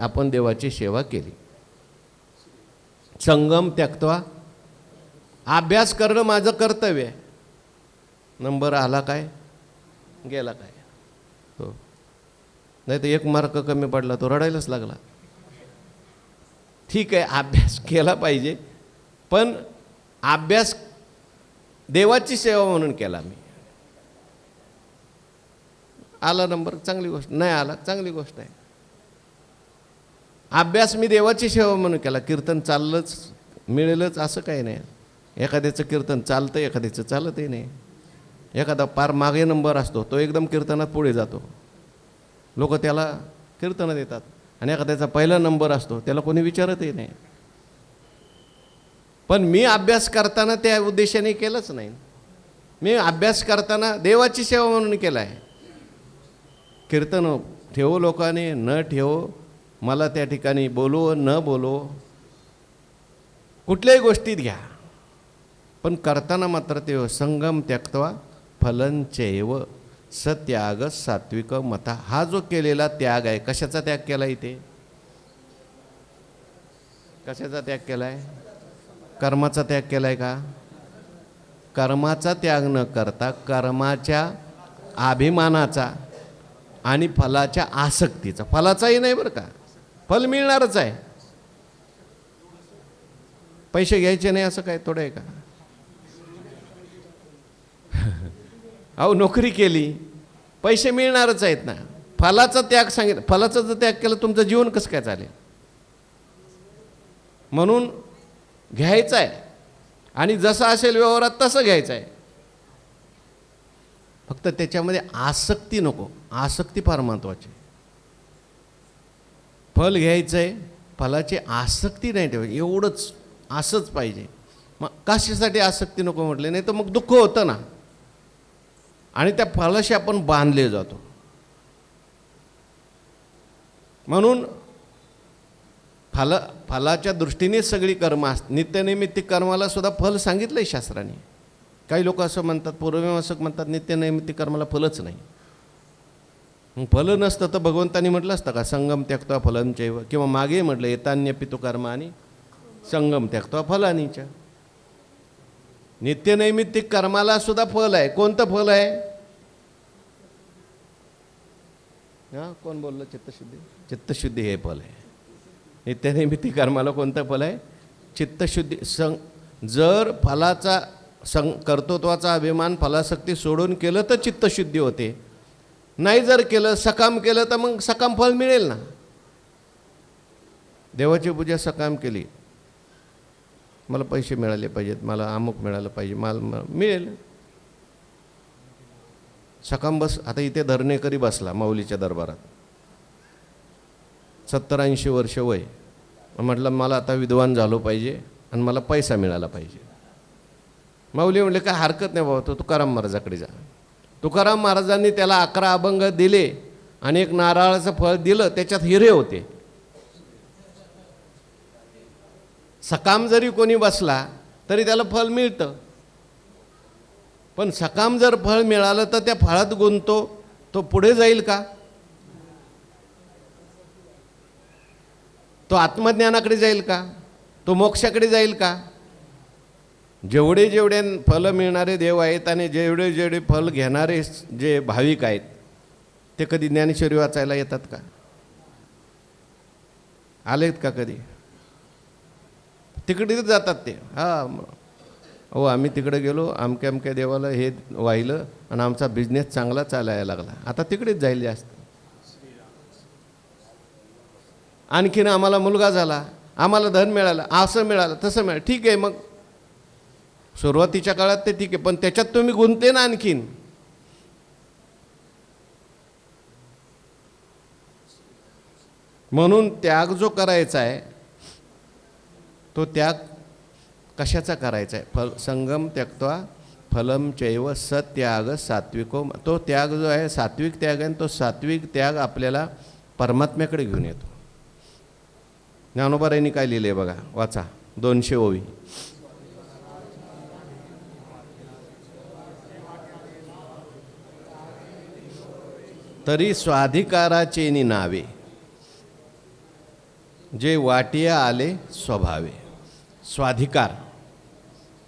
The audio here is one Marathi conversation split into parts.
आपण देवाची सेवा केली. संगम त्यक्त्वा, अभ्यास करणं माझं कर्तव्य आहे. नंबर आला काय गेला काय, हो. नाही तर 1 मार्क कमी पडला तो रडायलाच लागला. ठीक आहे, अभ्यास केला पाहिजे, पण अभ्यास देवाची सेवा म्हणून केला. मी आला नंबर चांगली गोष्ट, नाही आला चांगली गोष्ट आहे. अभ्यास मी देवाची सेवा म्हणून केला. कीर्तन चाललंच मिळेलच असं काही नाही. एखाद्याचं कीर्तन चालतं, एखाद्याचं चालतही नाही. एखादा पार मागे नंबर असतो, तो एकदम कीर्तनात पुढे जातो, लोक त्याला कीर्तनं देतात. आणि एखाद्याचा पहिला नंबर असतो, त्याला कोणी विचारतही नाही. पण मी अभ्यास करताना त्या उद्देशाने केलंच नाही. मी अभ्यास करताना देवाची सेवा म्हणून केला आहे. कीर्तन ठेवो लोकांनी न ठेवो, मला त्या ठिकाणी बोलवो न बोलवो, कुठल्याही गोष्टीत घ्या, पण करताना मात्र ते संगम त्यक्त्वा फलंचैव सत्याग सात्विक मता. हा जो केलेला त्याग आहे, कशाचा त्याग केला इथे? कशाचा त्याग केलाय? कर्माचा त्याग केलाय का? कर्माचा त्याग न करता कर्माच्या अभिमानाचा आणि फलाच्या आसक्तीचा, फलाचाही नाही बरं का, फल मिळणारच आहे. पैसे घ्यायचे नाही असं काय थोडं आहे का? अहो नोकरी केली, पैसे मिळणारच आहेत ना. फलाचा त्याग सांगितलं, फलाचा जर त्याग केला तुमचं जीवन कसं काय चालेल? म्हणून घ्यायचं आहे, आणि जसं असेल व्यवहारात तसं घ्यायचं आहे. फक्त त्याच्यामध्ये आसक्ती नको. आसक्ती फार महत्त्वाची. फल घ्यायचं आहे, फलाची आसक्ती नाही ठेवायची, एवढंच असंच पाहिजे. मग कशासाठी आसक्ती नको म्हटले? नाही तर मग दुःख होतं ना, आणि त्या फलाशी आपण बांधले जातो. म्हणून फलाच्या दृष्टीने सगळी कर्म असतात. नित्यनैमित्तिक कर्माला सुद्धा फल सांगितलं आहे शास्त्राने. काही लोक असं म्हणतात, पूर्वमीमांसक म्हणतात नित्यनैमित्तिक कर्माला फलच नाही. मग फल नसतं तर भगवंतानी म्हटलं असतं का संगम त्यक्त्वा फलंचैव? किंवा मागे म्हटलं एतान्यपितु कर्माणि संगम त्यक्त्वा फलानीच. नित्यनैमित्तिक कर्माला सुद्धा फल आहे. कोणतं फल आहे? हां, कोण बोललं? चित्तशुद्धी. चित्तशुद्धी हे फल आहे. नित्यनैमित्तिक कर्माला कोणतं फल आहे? चित्तशुद्धी. जर फलाचा कर्तृत्वाचा अभिमान, फलासक्ती सोडून केलं तर चित्तशुद्धी होते. नाही जर केलं, सकाम केलं, तर मग सकाम फल मिळेल ना. देवाची पूजा सकाम केली, मला पैसे मिळाले पाहिजेत, मला अमुक मिळालं पाहिजे, मला मिळेल. सकाम बस. आता इथे धरणेकरी बसला माऊलीच्या दरबारात, 70-80 वर्ष वय. म्हटलं मला आता विद्वान झालो पाहिजे आणि मला पैसा मिळाला पाहिजे. माऊली म्हणले काय हरकत नाही बाबा, तो तुकाराम महाराजाकडे जा. तुकाराम महाराजांनी त्याला 11 अभंग दिले आणि एक नारळाचं फळ दिलं, त्याच्यात हिरे होते. सकाम जरी कोणी बसला तरी त्याला फल मिळतं. पण सकाम जर फळ मिळालं तर त्या फळात गुंततो, तो पुढे जाईल का? तो आत्मज्ञानाकडे जाईल का? तो मोक्षाकडे जाईल का? जेवढे जेवढे फल मिळणारे देव आहेत आणि जेवढे जेवढे फल घेणारे जे भाविक आहेत, ते कधी ज्ञानेश्वरी वाचायला येतात का? आलेत का कधी? तिकडे जातात ते. हां, हो आम्ही तिकडे गेलो, अमक्या अमक्या देवाला हे वाहिलं आणि आमचा बिझनेस चांगला चालायला लागला. आता तिकडेच जाईल जास्त. आणखीन आम्हाला मुलगा झाला, आम्हाला धन मिळालं, असं मिळालं, तसं मिळालं. ठीक आहे, मग सुरुवातीच्या काळात ते ठीक आहे, पण त्याच्यात तुम्ही गुंतले ना आणखीन. म्हणून त्याग जो करायचा आहे, तो त्याग कशाचा करायचा आहे? फल संगम त्यक्त्वा फलम चैव सत्याग सात्विको. तो त्याग जो आहे सात्विक त्याग आहे, तो सात्विक त्याग आपल्याला परमात्म्याकडे घेऊन येतो. ज्ञानोबारायांनी काय लिहिले बघा, वाचा 200 ओवी. तरी स्वाधिकाराचे नावे जे वाटिया आले स्वभावे. स्वाधिकार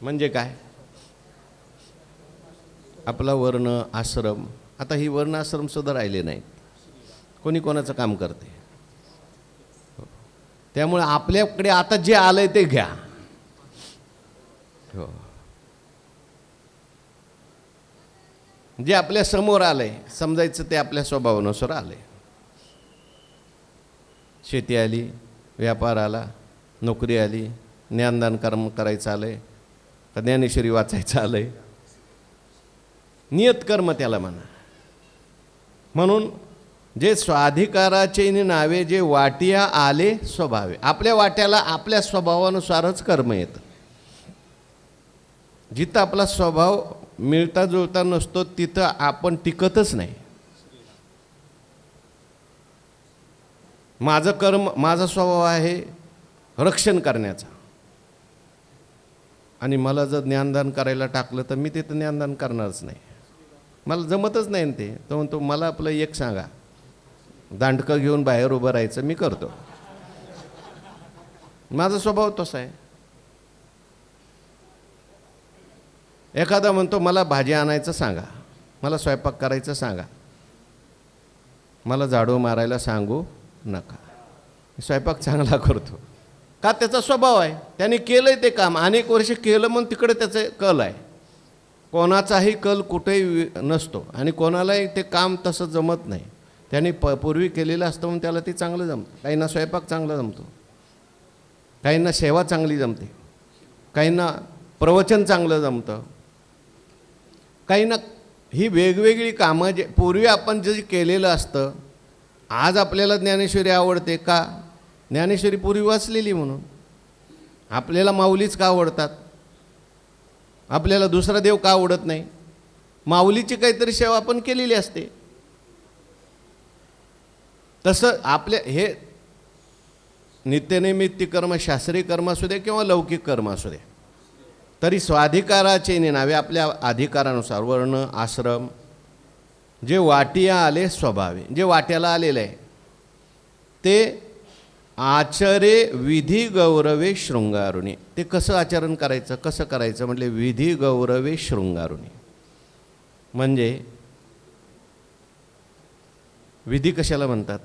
म्हणजे काय? आपला वर्ण आश्रम, आता ही वर्ण आश्रम सुद्धा राहिले नाहीत, कोणी कोणाचं काम करते. त्यामुळे आपल्याकडे आता जे आलंय ते घ्या. हो, जे आपल्या समोर आलंय समजायचं ते आपल्या स्वभावानुसार आलंय. शेती आली, व्यापार आला, नोकरी आली, ज्ञानदान कर्म करायचं आलंय, का ज्ञानेश्वरी वाचायचं आलंय, नियत कर्म त्याला म्हणा. म्हणून जे स्वाधिकाराचे नावे जे वाटिया आले स्वभावे, आपल्या वाट्याला आपल्या स्वभावानुसारच कर्म येतं. जिथं आपला स्वभाव मिळता जुळता नसतो तिथं आपण टिकतच नाही. माझं कर्म, माझा स्वभाव आहे रक्षण करण्याचा, आणि मला जर ज्ञानदान करायला टाकलं तर मी तिथं ज्ञानदान करणारच नाही, मला जमतच नाही ना ते. तो म्हणतो मला आपलं एक सांगा, दांडकं घेऊन बाहेर उभं राहायचं मी करतो, माझा स्वभाव तसा आहे. एखादा म्हणतो मला भाजी आणायचं सांगा, मला स्वयंपाक करायचं सांगा, मला झाडू मारायला सांगू नका, स्वयंपाक चांगला करतो. का? त्याचा स्वभाव आहे, त्याने केलंय ते काम, अनेक वर्ष केलं, मग तिकडे त्याचं कल आहे. कोणाचाही कल कुठेही नसतो आणि कोणालाही ते काम तसं जमत नाही. त्याने पूर्वी केलेलं असतं म्हणून त्याला ते चांगलं जमतं. काहींना स्वयंपाक चांगला जमतो, काहींना सेवा चांगली जमते, काहींना प्रवचन चांगलं जमतं, काहींना ही वेगवेगळी कामं जे पूर्वी आपण जे केलेलं असतं. आज आपल्याला ज्ञानेश्वरी आवडते का? ज्ञानेश्वरी पूर्वी वाचलेली म्हणून. आपल्याला माऊलीच का आवडतात? आपल्याला दुसरा देव का आवडत नाही? माऊलीची काहीतरी सेवा आपण केलेली असते. तसं आपल्या हे नित्यनैमित्तिक कर्म, शास्त्रीय कर्म असू दे किंवा लौकिक कर्म असू दे, तरी स्वाधिकाराचे नावे आपल्या अधिकारानुसार वर्ण आश्रम जे वाटिया आले स्वभावे, जे वाट्याला आलेलं आहे ते आचरे विधी गौरवे शृंगारुणी. ते कसं आचरण करायचं, कसं करायचं म्हटले विधी गौरवे शृंगारुणी. म्हणजे विधी कशाला म्हणतात?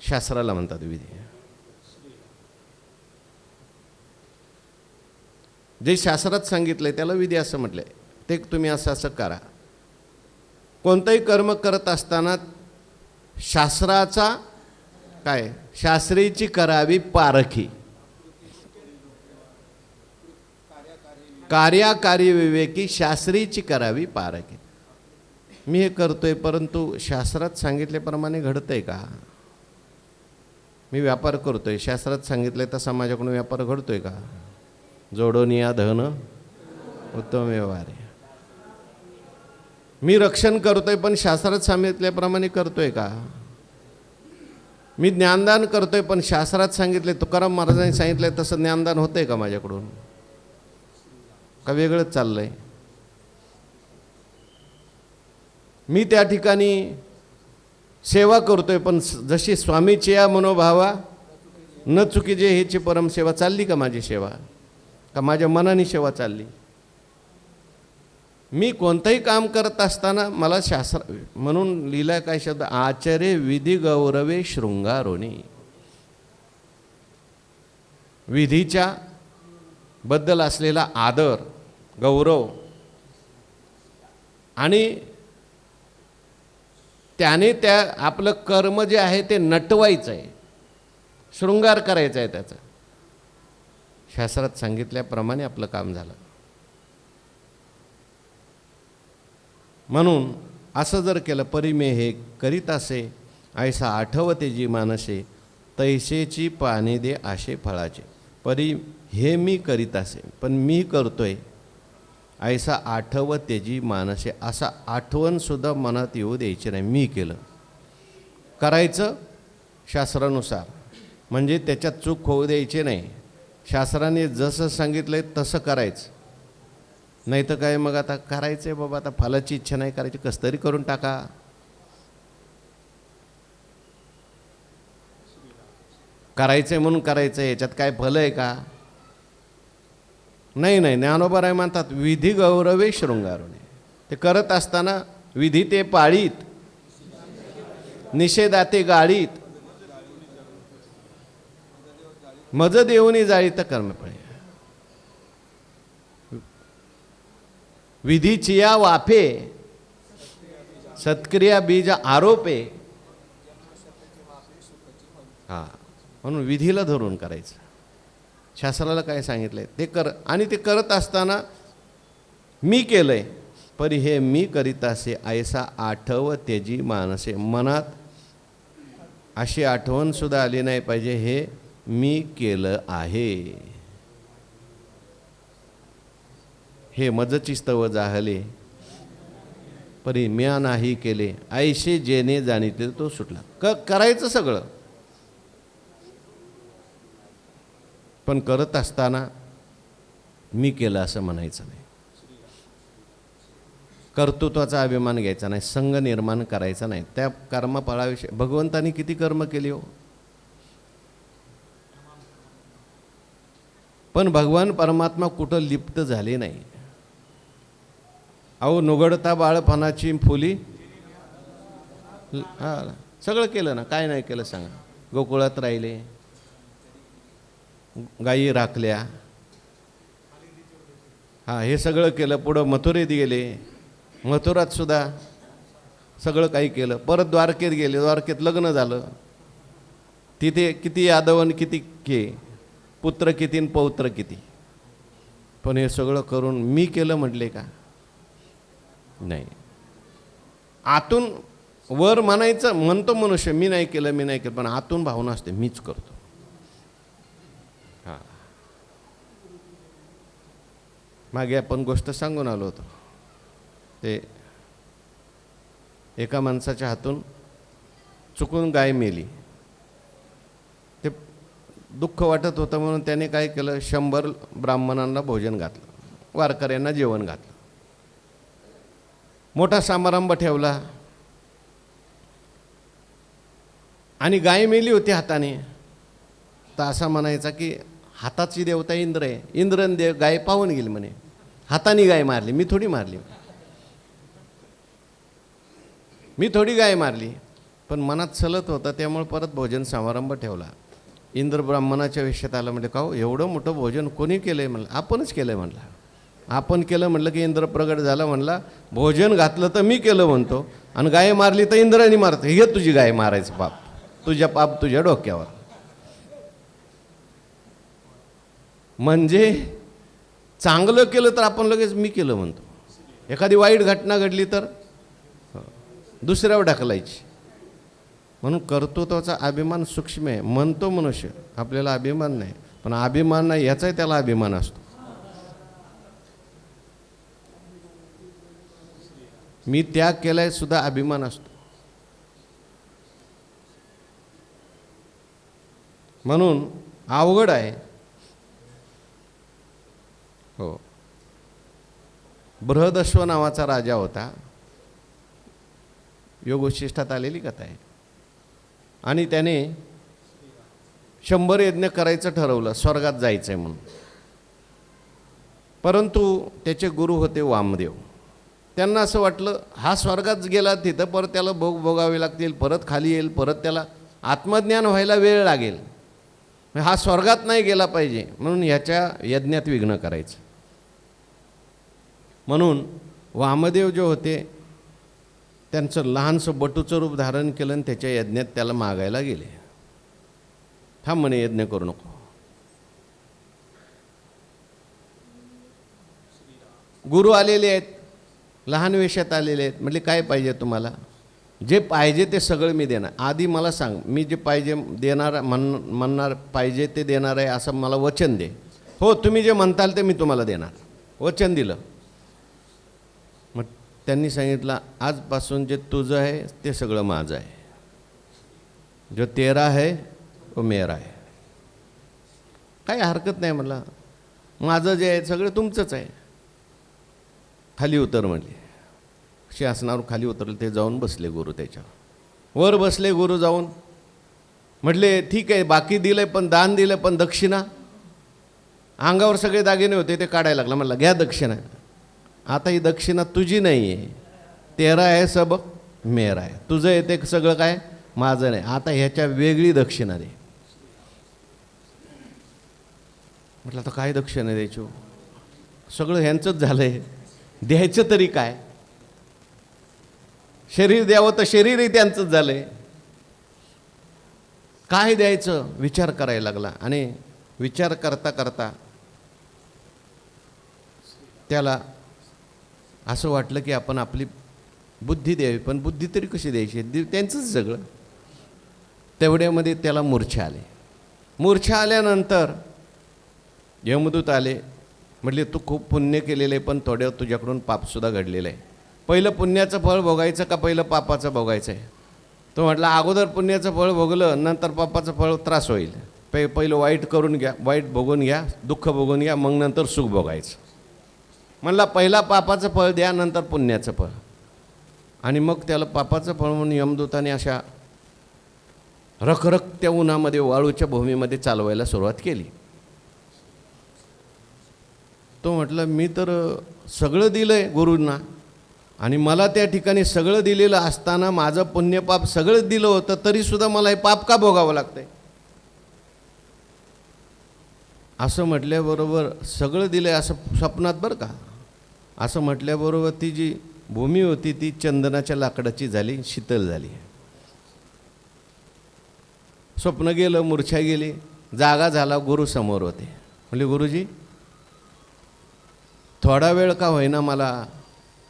शास्त्राला म्हणतात विधी. जे शास्त्रात सांगितलंय त्याला विधी असं म्हटलंय. ते तुम्ही असं असं करा. कोणतंही कर्म करत असताना शास्त्राचा काय, शास्त्रीची करावी पारखी, कार्याकारी विवेकी शास्त्रीची करावी पारखी. मी हे करतोय परंतु शास्त्रात सांगितल्याप्रमाणे घडतंय का? मी व्यापार करतोय, शास्त्रात सांगितलंय तसा माझ्याकडून व्यापार घडतोय का? जोडून या धन उत्तम व्यवहार आहे. मी रक्षण करतोय पण शास्त्रात सांगितल्याप्रमाणे करतोय का? मी ज्ञानदान करतोय पण शास्त्रात सांगितले, तुकाराम महाराजांनी सांगितलंय तसं ज्ञानदान होतंय का माझ्याकडून? का वेगळंच चाललंय? मी त्या ठिकाणी सेवा करतोय पण जशी स्वामीची या मनोभावा न चुकीचे हेची परमसेवा चालली का माझी सेवा? का माझ्या मनाने सेवा चालली? मी कोणतंही काम करत असताना मला शास्त्र म्हणून लिहिलाय काय शब्द, आचरे विधी गौरवे शृंगारोणी. विधीच्या बद्दल असलेला आदर, गौरव, आणि त्याने त्या आपलं कर्म जे आहे ते नटवायचं आहे, शृंगार करायचा आहे त्याचा. शास्त्रात सांगितल्याप्रमाणे आपलं काम झालं. म्हणून असं जर केलं, परी मे हे करीत असे ऐसा आठवते जी मानसे, तैसेची पाने दे आशे फळाचे. परी हे मी करीत असे, पण मी करतोय, ऐसा आठवते जी मानसे, असा आठवणसुद्धा मनात येऊ द्यायची नाही. मी केलं, करायचं शास्त्रानुसार, म्हणजे त्याच्यात चूक होऊ द्यायची नाही. शास्त्राने जसं सांगितलंय तसं करायचं. नाही तर काय, मग आता करायचं आहे बाबा, आता फलाची इच्छा नाही करायची, कसं तरी करून टाका. करायचं आहे म्हणून करायचं आहे, याच्यात काय फल आहे का? नाही नाही, ज्ञानोबा म्हणतात विधी गौरवे शृंगारुणे. ते करत असताना विधी ते पाळीत, निषेधाते गाळीत, मज देऊनी जाळीत कर्मफळे. विधीचिया वाफे सत्क्रिया बीज आरोपे. हा, म्हणून विधीला धरून करायचं. शास्त्राला काय सांगितलंय ते कर. आणि ते करत असताना मी केलंय, परी हे मी करीत असे ऐसा आठव तेजी मानसे. मनात अशी आठवण सुद्धा आली नाही पाहिजे, हे मी केलं आहे. हे मजची स्तव जाहले, परी म्या नाही केले ऐशे जेने जाणीते तो सुटला. करायचं सगळं, पण करत असताना मी केलं असं म्हणायचं नाही. कर्तृत्वाचा अभिमान घ्यायचा नाही, संघ निर्माण करायचा नाही. त्या कर्मफळाविषयी भगवंतानी किती कर्म केली हो, पण भगवान परमात्मा कुठं लिप्त झाले नाही. अहो नुगडता बाळपणाची फुली, हा सगळं केलं ना, काय नाही केलं सांगा. गोकुळात राहिले, गायी राखल्या, हा हे सगळं केलं. पुढं मथुरेत गेले, मथुरात सुद्धा सगळं काही केलं. परत द्वारकेत गेले, द्वारकेत लग्न झालं. तिथे किती यादवन किती के पुत्र किती पौत्र किती. पण हे सगळं करून मी केलं म्हटले का? नाही. आतून वर म्हणायचं, म्हणतो मनुष्य मी नाही केलं मी नाही केलं, पण आतून भावना असते मीच करतो. हां, मागे आपण गोष्ट सांगून आलो होतो. ते एका माणसाच्या हातून चुकून गाय मेली. ते दुःख वाटत होतं म्हणून त्याने काय केलं, 100 ब्राह्मणांना भोजन घातलं, वारकऱ्यांना जेवण घातलं, मोठा समारंभ ठेवला. आणि गाय मेली होती हाताने, तर असा म्हणायचा की हाताची देवता इंद्र आहे, इंद्रन देव गाय पाहून गेली म्हणे, हाताने गाय मारली, मी थोडी मारली, मी थोडी गाय मारली. पण मनात चलत होतं, त्यामुळे परत भोजन समारंभ ठेवला. इंद्र ब्राह्मणाच्या विषयात आलं, म्हणजे का हो एवढं मोठं भोजन कोणी केलं आहे? म्हणलं आपणच केलं आहे. म्हणलं आपण केलं म्हटलं की इंद्र प्रगट झाला. म्हणला भोजन घातलं तर मी केलं म्हणतो, आणि गाय मारली तर इंद्राने मारतो. हे तुझी गाय मारायचं पाप, तुझ्या पाप तुझ्या डोक्यावर. म्हणजे चांगलं केलं तर आपण लगेच मी केलं म्हणतो, एखादी वाईट घटना घडली तर दुसऱ्यावर ढकलायची. म्हणून कर्तृत्वाचा अभिमान सूक्ष्म आहे. म्हणतो मनुष्य आपल्याला अभिमान नाही, पण अभिमान नाही याचाही त्याला अभिमान असतो. मी त्याग केलाय सुद्धा अभिमान असतो. म्हणून अवघड आहे. हो, बृहदश्व नावाचा राजा होता, योगशिष्ठात आलेली कथा आहे. आणि त्याने 100 यज्ञ करायचं ठरवलं, स्वर्गात जायचं आहे म्हणून. परंतु त्याचे गुरु होते वामदेव. त्यांना असं वाटलं हा स्वर्गात गेला तिथं परत त्याला भोग भोगावे लागतील, परत खाली येईल, परत त्याला आत्मज्ञान व्हायला वेळ लागेल, हा स्वर्गात नाही गेला पाहिजे, म्हणून ह्याच्या यज्ञात विघ्न करायचं. म्हणून वामदेव जे होते त्यांचं लहानसं बटूचं रूप धारण केलं आणि त्याच्या यज्ञात त्याला मागायला गेले. थांब म्हणे, यज्ञ करू नको. गुरु आलेले आहेत, लहान वेशात आलेले आहेत. म्हटले काय पाहिजे तुम्हाला? जे पाहिजे ते सगळं मी देणार. आधी मला सांग, मी जे पाहिजे देणार म्हणणार पाहिजे ते देणार आहे असं मला वचन दे. हो, तुम्ही जे म्हणताल ते मी तुम्हाला देणार. वचन दिलं. मग त्यांनी सांगितलं आजपासून जे तुझं आहे ते सगळं माझं आहे, जो तेरा है वो मेरा है. काही हरकत नाही म्हटलं, माझं जे आहे सगळं तुमचंच आहे. खाली उतर म्हणले. शासनावर खाली उतरले, ते जाऊन बसले गुरु त्याच्यावर. वर बसले गुरु जाऊन. म्हटले ठीक आहे, बाकी दिलंय, पण दान दिलं, पण दक्षिणा. अंगावर सगळे दागिने होते ते काढायला लागला. म्हणला घ्या दक्षिणा. आता ही दक्षिणा तुझी नाही आहे, तेरा आहे सब मेरा आहे. तुझं येते सगळं, काय माझं नाही. आता ह्याच्या वेगळी दक्षिणा दे. म्हटलं आता काय दक्षिणा द्यायची? सगळं ह्यांचंच झालंय, द्यायचं तरी काय? शरीर द्यावं तर शरीरही त्यांचंच झालंय, काय द्यायचं विचार करायला लागला. आणि विचार करता करता त्याला असं वाटलं की आपण आपली बुद्धी द्यावी. पण बुद्धी तरी कशी द्यायची? त्यांचंच सगळं. तेवढ्यामध्ये त्याला मूर्छा आली. मूर्छा आल्यानंतर यमदूत आले. म्हटले तू खूप पुण्य केलेलं आहे, पण थोड्या तुझ्याकडून पापसुद्धा घडलेलं आहे. पहिलं पुण्याचं फळ भोगायचं का पहिलं पापाचं भोगायचं आहे? तो म्हटला अगोदर पुण्याचं फळ भोगलं, नंतर पापाचं फळ त्रास होईल. पहिलं वाईट करून घ्या, वाईट भोगून घ्या, दुःख भोगून घ्या, मग नंतर सुख भोगायचं. म्हणला पहिला पापाचं फळ द्या, नंतर पुण्याचं फळ. आणि मग त्याला पापाचं फळ म्हणून यमदूताने अशा रखरखत्या उन्हामध्ये वाळूच्या भूमीमध्ये चालवायला सुरुवात केली. तो म्हटलं मी तर सगळं दिलं आहे गुरूंना, आणि मला त्या ठिकाणी सगळं दिलेलं असताना माझं पुण्यपाप सगळं दिलं होतं, तरीसुद्धा मला हे पाप का भोगावं लागतंय? असं म्हटल्याबरोबर सगळं दिलं आहे असं स्वप्नात, बरं का, असं म्हटल्याबरोबर ती जी भूमी होती ती चंदनाच्या लाकडाची झाली, शीतल झाली. स्वप्न गेलं, मूर्छा गेली, जागा झाला. गुरु समोर होते. म्हणजे गुरुजी थोडा वेळ का होईना मला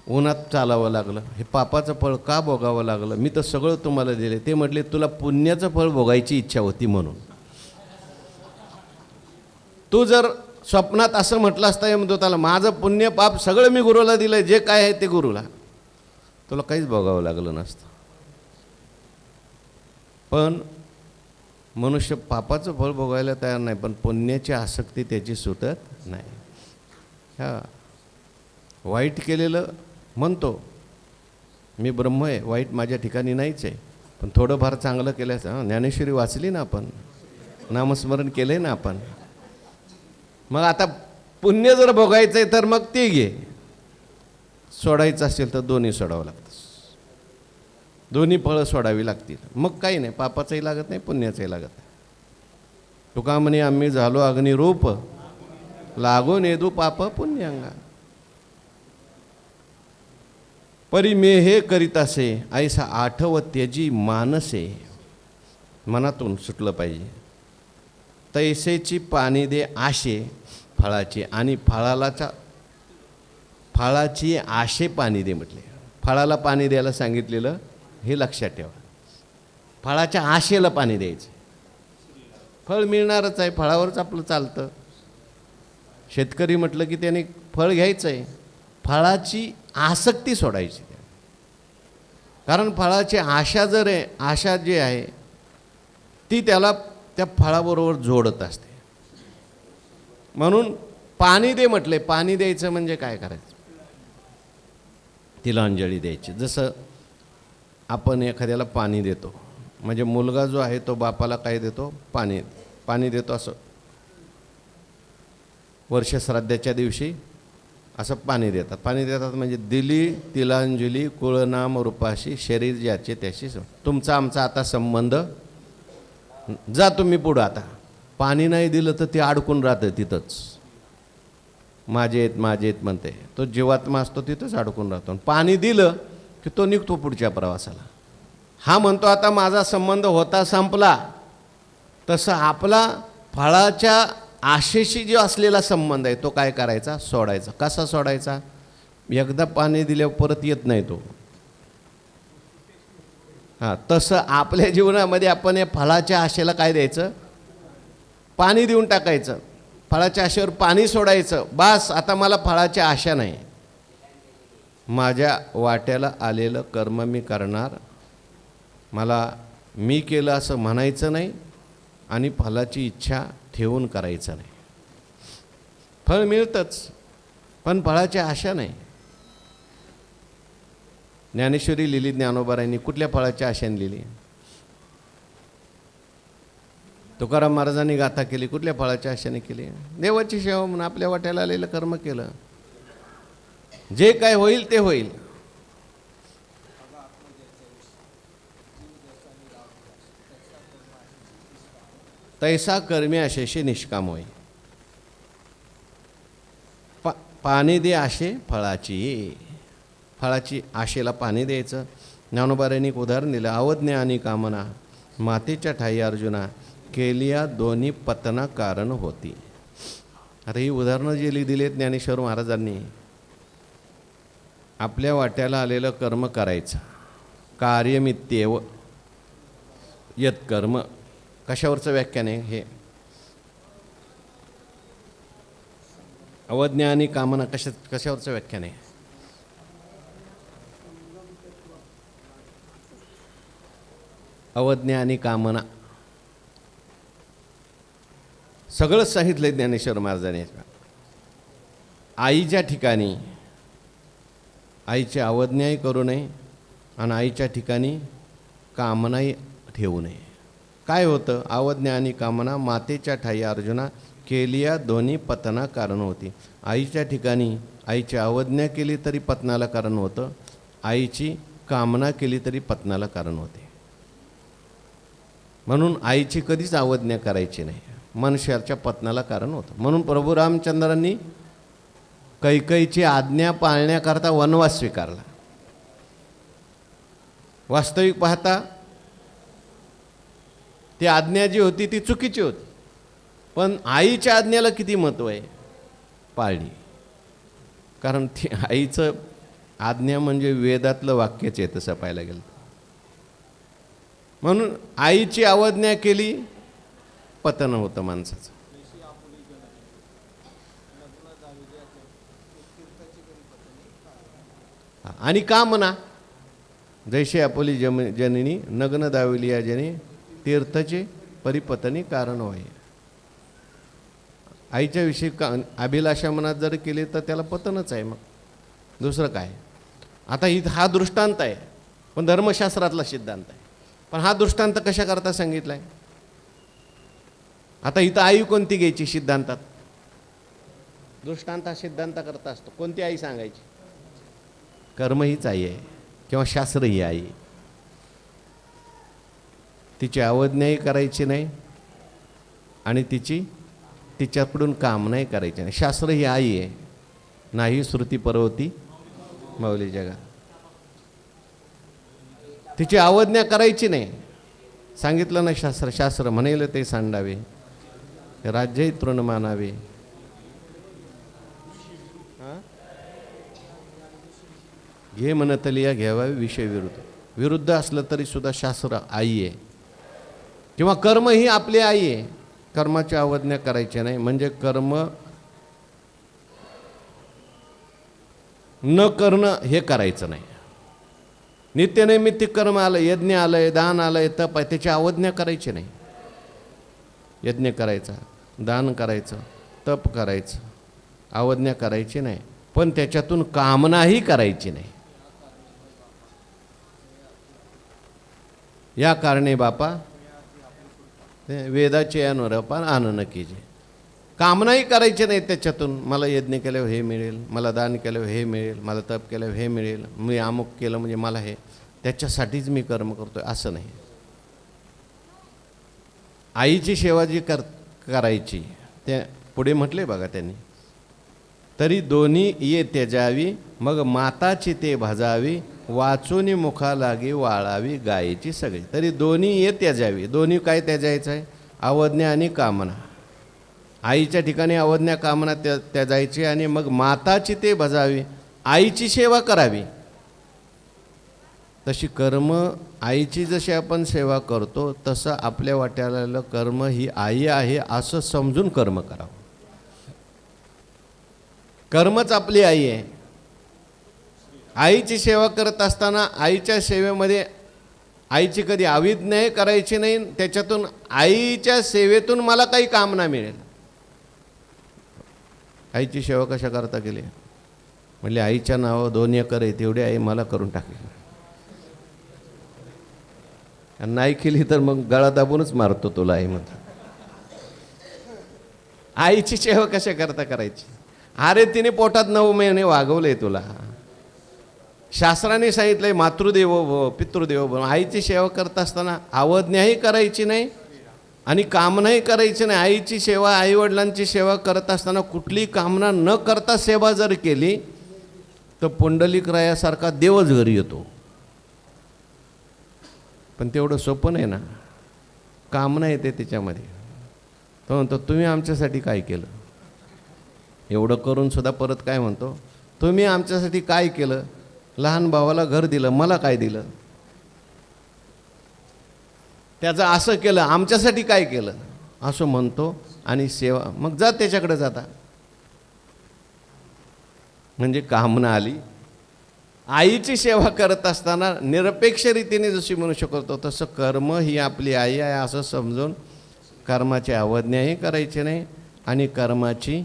उन्हात चालावं लागलं, हे पापाचं फळ का भोगावं लागलं? मी तर सगळं तुम्हाला दिले. ते म्हटले तुला पुण्याचं फळ भोगायची इच्छा होती म्हणून. तू जर स्वप्नात असं म्हटलं असता यमदूताला माझं पुण्य पाप सगळं मी गुरुला दिलं, जे काय आहे ते गुरुला, तुला काहीच भोगावं लागलं नसतं. पण मनुष्य पापाचं फळ भोगायला तयार नाही, पण पुण्याची आसक्ती त्याची सुटत नाही. हा वाईट केलेलं म्हणतो मी ब्रह्म आहे, वाईट माझ्या ठिकाणी नाहीच आहे, पण थोडंफार चांगलं केल्याचं. ज्ञानेश्वरी वाचली ना आपण, नामस्मरण केलं आहे ना आपण. मग आता पुण्य जर भोगायचं आहे तर मग ते घे, सोडायचं असेल तर दोन्ही सोडावं लागतं. दोन्ही फळं सोडावी लागतील. मग काही नाही, पापाचंही लागत नाही, पुण्याचंही लागत नाही. तुका म्हणे आम्ही झालो अग्निरूप, लागो नेदू पाप पुण्यांगा. परी मे हे करीत असे, ऐसा आठव त्यजी मानसे. मनातून सुटलं पाहिजे. तैसेची पाणी दे आशे फळाची, आणि फळाची आशे पाणी दे म्हटले. फळाला पाणी द्यायला सांगितलेलं हे लक्षात ठेवा. फळाच्या आशेला पाणी द्यायचं. फळ मिळणारच आहे, फळावरच आपलं चालतं. शेतकरी म्हटलं की त्याने फळ घ्यायचं आहे, फळाची आसक्ती सोडायची. कारण फळाची आशा जर आहे, आशा जी आहे ती त्याला त्या फळाबरोबर जोडत असते. म्हणून पाणी दे म्हटले. पाणी द्यायचं म्हणजे काय करायचं? तिलांजली द्यायची. जसं आपण एखाद्याला पाणी देतो, म्हणजे मुलगा जो आहे तो बापाला काय देतो? पाणी देतो. असं वर्षश्राद्धाच्या दिवशी असं पाणी देतात. पाणी देतात म्हणजे दिली तिलांजली कुळनाम रूपाशी, शरीर ज्याचे त्याशी. तुमचा आमचा आता संबंध, जा तुम्ही पुढं. आता पाणी नाही दिलं तर ते अडकून राहतं तिथंच. माझे आहेत म्हणते. तो जीवात्मा असतो तिथंच अडकून राहतो. पाणी दिलं की तो निघतो पुढच्या प्रवासाला. हा म्हणतो आता माझा संबंध होता संपला. तसं आपला फळाच्या आशेशी जो असलेला संबंध आहे तो काय करायचा? सोडायचा. कसा सोडायचा? एकदा पाणी दिल्यावर परत येत नाही तो. हां, तसं आपल्या जीवनामध्ये आपण या फळाच्या आशेला काय द्यायचं? पाणी देऊन टाकायचं. फळाच्या आशेवर पाणी सोडायचं. बास, आता मला फळाची आशा नाही. माझ्या वाट्याला आलेलं कर्म मी करणार. मला मी केलं असं म्हणायचं नाही, आणि फळाची इच्छा ठेवून करायचं नाही. फळ मिळतंच, पण फळाची आशा नाही. ज्ञानेश्वरी लिहिली ज्ञानोबारायांनी, कुठल्या फळाच्या आशेने लिहिली? तुकाराम महाराजांनी गाथा केली, कुठल्या फळाच्या आशेने केली? देवाची सेवा म्हणून आपल्या वाट्याला आलेलं कर्म केलं. जे काय होईल ते होईल. तैसा कर्मी आशेशी निष्काम होई. पाणी दे आशे फळाची. फळाची आशेला पाणी द्यायचं. ज्ञानोबाऱ्यांनी एक उदाहरण दिलं. अवज्ञ आणि कामना मातेच्या ठाई अर्जुना केलिया दोन्ही पतना कारण होती. आता ही उदाहरणं जी दिलीत ज्ञानेश्वर महाराजांनी, आपल्या वाट्याला आलेलं कर्म करायचं. कार्यमित्येव यत कर्म. कशावरचं व्याख्यान आहे हे? अवज्ञ आणि कामना कशावरचं व्याख्यान आहे? अवज्ञ आणि कामना सगळंच सांगितलं ज्ञानेश्वर महाराजांनी. आईच्या ठिकाणी आईची अवज्ञाही करू नये आणि आईच्या ठिकाणी कामनाही ठेवू नये. काय होतं? अवज्ञा आणि कामना मातेच्या ठाई अर्जुना केलिया दोन्ही पतना कारण होती. आईच्या ठिकाणी आईची अवज्ञा केली तरी पतनाला कारण होतं, आईची कामना केली तरी पतनाला कारण होते. म्हणून आईची कधीच अवज्ञा करायची नाही, मनुष्याच्या पतनाला कारण होतं. म्हणून प्रभू रामचंद्रांनी कैकईची आज्ञा पाळण्याकरता वनवास स्वीकारला. वास्तविक पाहता ती आज्ञा जी होती ती चुकीची होती, पण आईच्या आज्ञेला किती महत्त्व आहे, पाळली. कारण ती आईचं आज्ञा म्हणजे वेदातलं वाक्यच आहे तसं पाहायला गेलं. म्हणून आईची अवज्ञा केली पतन होतं माणसाचं. आणि कामना जैसे आपुली जननी नग्न दाविली या जनी तीर्थचे परिपतनी कारण होय. आईच्या विषयी अभिलाषा मनात जर केली तर त्याला पतनच आहे. मग दुसरं काय? आता हा दृष्टांत आहे, पण धर्मशास्त्रातला सिद्धांत आहे. पण हा दृष्टांत कशा करता सांगितला आहे? आता इथं आई कोणती घ्यायची सिद्धांतात? दृष्टांत हा सिद्धांत करता असतो. कोणती आई सांगायची? कर्म हीच आई आहे किंवा शास्त्र ही आई. तिची अवज्ञाही करायची नाही आणि तिच्याकडून कामनाही करायची नाही. शास्त्र ही आई आहे. नाही श्रुती परवती माऊली जगा. तिची अवज्ञा करायची नाही. सांगितलं ना शास्त्र म्हणेल ते सांडावे, राज्यही तृण मानावे. घे म्हणतलिया घ्यावावे विषय विरुद्ध असलं तरी सुद्धा शास्त्र आई आहे. किंवा कर्म ही आपली आई आहे. कर्माची अवज्ञा करायची नाही. म्हणजे कर्म न करणं हे करायचं नाही. नित्यनैमित्तिक कर्म आलं, यज्ञ आलंय, दान आलंय, तप आहे, त्याची अवज्ञा करायची नाही. यज्ञ करायचा, दान करायचं, तप करायचं, अवज्ञा करायची नाही. पण त्याच्यातून कामनाही करायची नाही. या कारणे बापा वेदाचे अनुरपा आनन कीजे. कामनाही करायची नाही त्याच्यातून. मला यज्ञ केल्यावर हे मिळेल, मला दान केल्यावर हे मिळेल, मला तप केल्यावर हे मिळेल, मी अमुक केलं म्हणजे मला हे, त्याच्यासाठीच मी कर्म करतोय असं नाही. आईची सेवा जी करायची ते पुढे म्हटले बघा त्यांनी. तरी दोन्ही ये त्यजावी मग माताची ते भजावी, वाचूनी मुखा लागी वाळावी गायीची सगळी. तरी दोन्ही ये त्यजावी. दोन्ही काय त्याजायचं आहे? अवज्ञा आणि कामना. आईच्या ठिकाणी अवज्ञा कामना त्याजायची आणि मग माताची ते भजावी, आईची सेवा करावी. तशी कर्म आईची जशी आपण सेवा करतो तसं आपल्या वाट्याला कर्म ही आई आहे असं समजून कर्म करावं. कर्मच आपली आई आहे. आईची सेवा करत असताना आईच्या सेवेमध्ये आईची कधी अविज्ञा करायची नाही. त्याच्यातून आईच्या सेवेतून मला काही कामना मिळेल. आईची सेवा कशा करता केली? म्हणजे आईच्या नावावर 2 एकर आहे तेवढी आई मला करून टाकली. नाही केली तर मग गळा दाबूनच मारतो तुला आई म्हणतो. आईची सेवा कशा करता करायची? अरे तिने पोटात 9 महिने वागवले तुला. शास्त्राने सांगितलंय मातृदेवो भव पितृदेवो भव. आईची सेवा करत असताना अवज्ञाही करायची नाही आणि कामनाही करायची नाही. आईची सेवा, आईवडिलांची सेवा करत असताना कुठली कामना न करता सेवा जर केली तर पुंडलिकरायासारखा देवच घरी येतो. पण तेवढं सोपं नाही ना, कामना येते त्याच्यामध्ये. तो म्हणतो तुम्ही आमच्यासाठी काय केलं? एवढं करून सुद्धा परत काय म्हणतो? तुम्ही आमच्यासाठी काय केलं? लहान भावाला घर दिलं, मला काय दिलं? त्याचं असं केलं, आमच्यासाठी काय केलं असं म्हणतो. आणि सेवा मग जा त्याच्याकडे जाता म्हणजे कामना आली. आईची सेवा करत असताना निरपेक्ष रीतीने जशी म्हणू शकतो तसं कर्म ही आपली आई आहे असं समजून कर्माची अवज्ञाही करायची नाही आणि कर्माची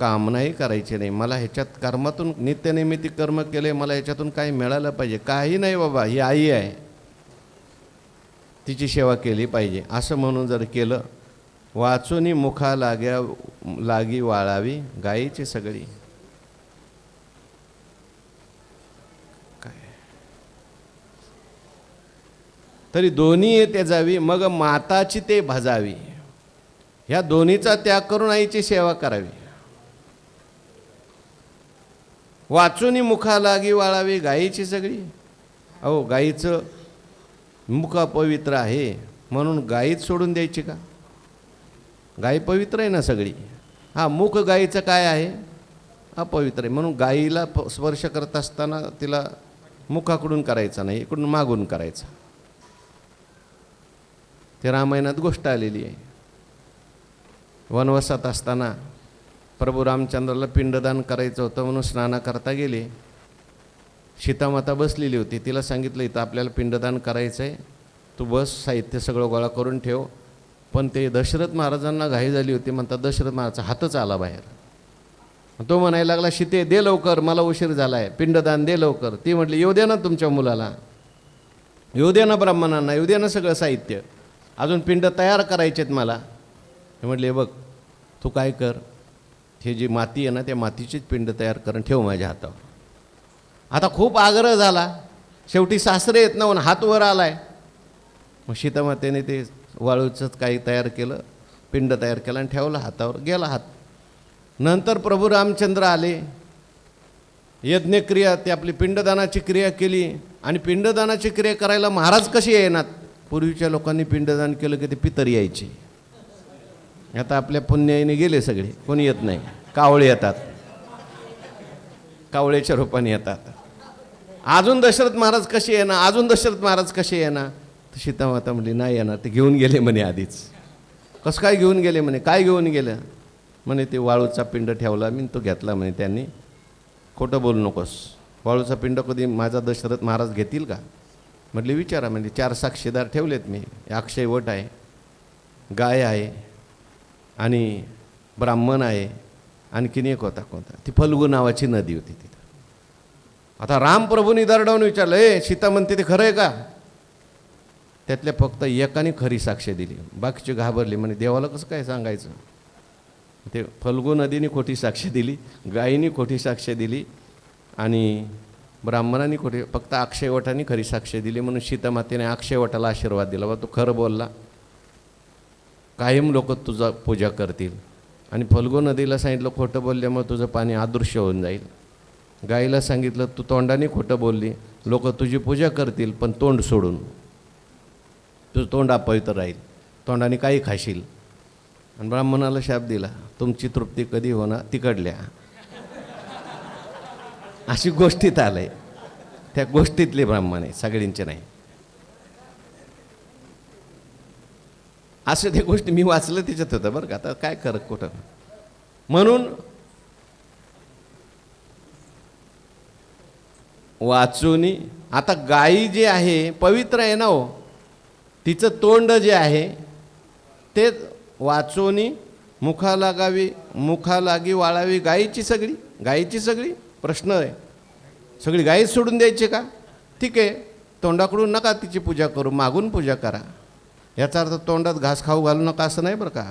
कामनाही करायची नाही. मला ह्याच्यात कर्मातून नित्यनिमित्त कर्म केले, मला ह्याच्यातून काही मिळालं पाहिजे, काही नाही बाबा, ही आई आहे, तिची सेवा केली पाहिजे असं म्हणून जर केलं. वाचूनी मुखा लागी वाळावी गायीची सगळी. तरी दोन्ही येते जावी मग माताची ते भजावी. ह्या दोन्हीचा त्याग करून आईची सेवा करावी. वाचूनी मुखा लागी वाळावी गायीची सगळी. अहो गायीचं मुख अपवित्र आहे म्हणून गायीच सोडून द्यायची का? गाय पवित्र आहे ना सगळी. हा मुख गायीचं काय आहे? अपवित्र आहे म्हणून गायीला स्पर्श करत असताना तिला मुखाकडून करायचा नाही, इकडून मागून करायचा. ते रामायणात गोष्ट आलेली आहे. वनवासात असताना प्रभू रामचंद्राला पिंडदान करायचं होतं म्हणून स्नानाकरता गेले. सीतामाता बसलेली होती. तिला सांगितलं इथं आपल्याला पिंडदान करायचं आहे, तू बस, साहित्य सगळं गोळा करून ठेव. पण ते दशरथ महाराजांना घाई झाली होती. म्हणतात दशरथ महाराजचा हातच आला बाहेर. तो म्हणायला लागला सीते दे लवकर, मला उशीर झाला आहे, पिंडदान दे लवकर. ती म्हटली येऊ दे ना तुमच्या मुलाला, येऊ दे ना ब्राह्मणांना, येऊ दे ना सगळं साहित्य, अजून पिंड तयार करायचेत मला. हे म्हटले बघ तू काय कर, हे जी माती आहे ना त्या मातीचीच पिंड तयार करून ठेव माझ्या हातावर. आता खूप आग्रह झाला, शेवटी सासरे येत ना म्हणून हात वर आलाय. मग सीतामातेने ते वाळूचंच काही तयार केलं, पिंड तयार केलं आणि ठेवलं हातावर, गेला हात. नंतर प्रभू रामचंद्र आले, यज्ञक्रिया ती आपली पिंडदानाची क्रिया केली. आणि पिंडदानाची क्रिया करायला महाराज कसे येणार? पूर्वीच्या लोकांनी पिंडदान केलं की ते पितर यायचे. आता आपल्या पुण्याईने गेले सगळे, कोणी येत नाही, कावळे येतात, कावळ्याच्या रूपाने येतात. अजून दशरथ महाराज कसे येणार? अजून दशरथ महाराज कसे येणार? तर सीतामाता म्हणली नाही येणार, ते घेऊन गेले म्हणे आधीच. कसं काय घेऊन गेले म्हणे? काय घेऊन गेलं म्हणे? ते वाळूचा पिंड ठेवला मी, तो घेतला म्हणे त्यांनी. खोटं बोलू नकोस, वाळूचा पिंड कधी माझा दशरथ महाराज घेतील का? म्हटले विचारा. म्हणजे 4 साक्षीदार ठेवलेत मी, अक्षय वट आहे, गाय आहे आणि ब्राह्मण आहे, आणखीन एक होता कोणता, ती फल्गू नावाची नदी होती तिथं. आता रामप्रभूंनी दरडावून विचारलं, ए सीता म्हणते ते खरं आहे का? त्यातल्या फक्त एकाने खरी साक्ष दिली, बाकीचे घाबरले. म्हणे देवाला कसं काय सांगायचं? ते फल्गू नदीने खोटी साक्ष दिली, गायीने खोटी साक्ष दिली आणि ब्राह्मणांनी खोटी, फक्त अक्षयवटाने खरी साक्ष दिली. म्हणून सीतामातेने अक्षयवटाला आशीर्वाद दिला, बा तू खरं बोलला, कायम लोक तुझा पूजा करतील. आणि फल्गू नदीला सांगितलं खोटं बोलल्यामुळे तुझं पाणी अदृश्य होऊन जाईल. गाईला सांगितलं तू तोंडाने खोटं बोलली, लोक तुझी पूजा करतील पण तोंड सोडून, तुझं तोंड अपवित्र राहील, तोंडाने काही खाशील. आणि ब्राह्मणाला शाप दिला, तुमची तृप्ती कधी होणार तिकडल्या. अशी गोष्टीत आलंय, त्या गोष्टीतले ब्राह्मण आहे, सगळ्यांचे नाही. असं त्या गोष्टी मी वाचलं त्याच्यात होतं बरं का. आता काय कर कुठं. म्हणून वाचूनी, आता गाई जे आहे पवित्र आहे ना हो, तिचं तोंड जे आहे ते वाचोनी मुखा लागी वाळावी गायीची सगळी. गायीची सगळी प्रश्न आहे, सगळी गायीच सोडून द्यायची का? ठीक आहे, तोंडाकडून नका तिची पूजा करू, मागून पूजा करा. याचा अर्थ तोंडात घास खाऊ घालू नका असं नाही बरं का.